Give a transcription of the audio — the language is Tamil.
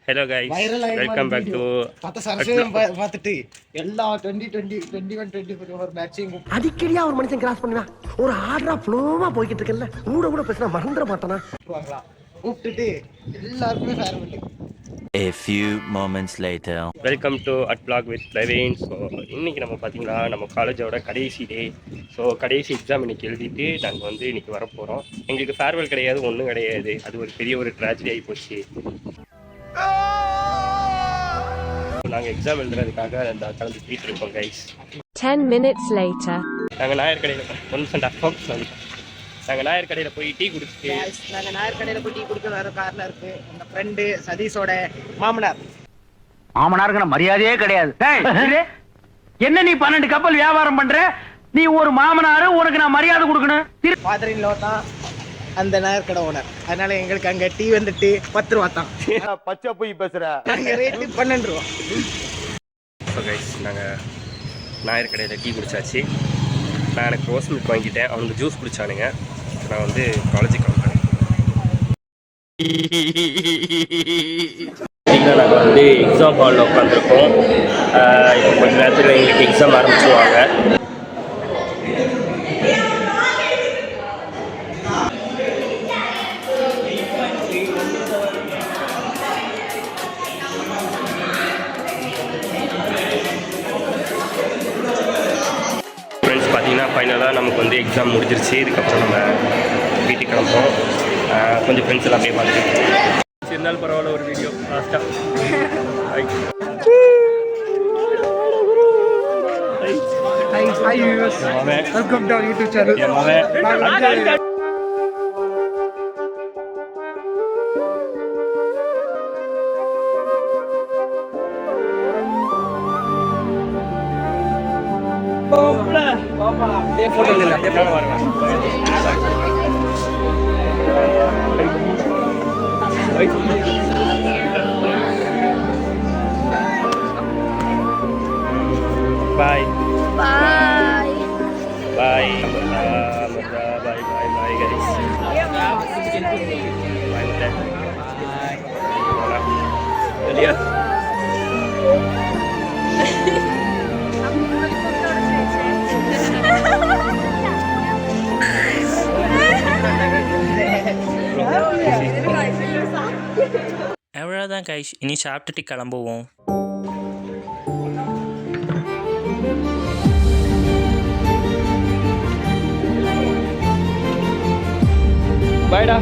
Hello guys, welcome back to பார்த்துட்டு எல்லா 2020 21 24 மேட்சிங் அடிக்கடியா ஒரு மனுஷன் கிராஸ் பண்ணுவான். ஒரு ஆர்டரா ஃப்ளோவா போய்கிட்டு இருக்கல. கூட பேசினா மறந்துட மாட்டானா. கூப்பிட்டுட்டு எல்லாருக்குமே farewell. A few moments later. Welcome to at vlog with Praveen. So இன்றைக்கி நம்ம பார்த்தீங்கன்னா நம்ம காலேஜோட கடைசி டே. ஸோ கடைசி எக்ஸாம் இன்றைக்கி எழுதிட்டு நாங்கள் வந்து இன்றைக்கி வரப்போகிறோம். எங்களுக்கு ஃபேர்வெல் கிடையாது, ஒன்றும் கிடையாது. அது ஒரு பெரிய ஒரு ட்ராஜடி ஆகி போச்சு. நாங்கள் எக்ஸாம் எழுதுறதுக்காக அந்த கலந்து போயிட்டு இருக்கோம் கைஸ். 10 minutes later. நாங்கள் நாயர் கடையில் நாங்கள் நாயர் கடையில் போய் டீ குடிச்சிட்டு நாங்கள் நாயர் கடையில் போய் டீ குடிக்க வேற காரில் இருக்கு. எங்கள் ஃப்ரெண்டு சதீஷோட மாமனாருக்கு மரியாதையே கிடையாது. என்ன நீ 12 கப்பல் வியாபாரம் பண்ற? நீ ஒரு மாமனாரு, உனக்கு நான் மரியாதை கொடுக்கணும். ஃபாதர் இன் லா தான் அந்த நாயர் கடை ஓனர். அதனால எங்களுக்கு அங்கே டீ வந்துட்டு 10 ரூபா தான். பச்சை போய் பேசுற. நாங்கள் ரேட்டு 12 ரூபா. ஸோ கைஸ் நாங்கள் நாயர் கடையில் டீ குடிச்சாச்சு. நான் எனக்கு ரோஸ் மில்க் வாங்கிட்டேன், அவனுக்கு ஜூஸ் குடிச்சானுங்க. நான் வந்து காலேஜுக்கு கிளம்புறேன். நாங்கள் வந்து எக்ஸாம் ஹாலில் உட்காந்துருக்கோம். இப்போ கொஞ்சம் நேரத்தில் எங்களுக்கு எக்ஸாம் ஆரம்பிச்சுவாங்க. பார்த்தீங்கன்னா ஃபைனலாக நமக்கு வந்து எக்ஸாம் முடிஞ்சிருச்சு. இதுக்கப்புறம் நம்ம வீட்டுக்கு கிளம்புறோம். கொஞ்சம் ஃப்ரெண்ட்ஸ் எல்லாம் அப்படியே பார்த்துட்டு இருந்தாலும் பரவாயில்ல, ஒரு வீடியோ லாஸ்ட்டாக. Welcome to YouTube channel. Bye. Bye. Bye. Bye guys. Bye Muta. Bye. அவ்வளோதான் கைஸ், இனி சாப்பிட்டுட்டு கிளம்புவோம். Bye da.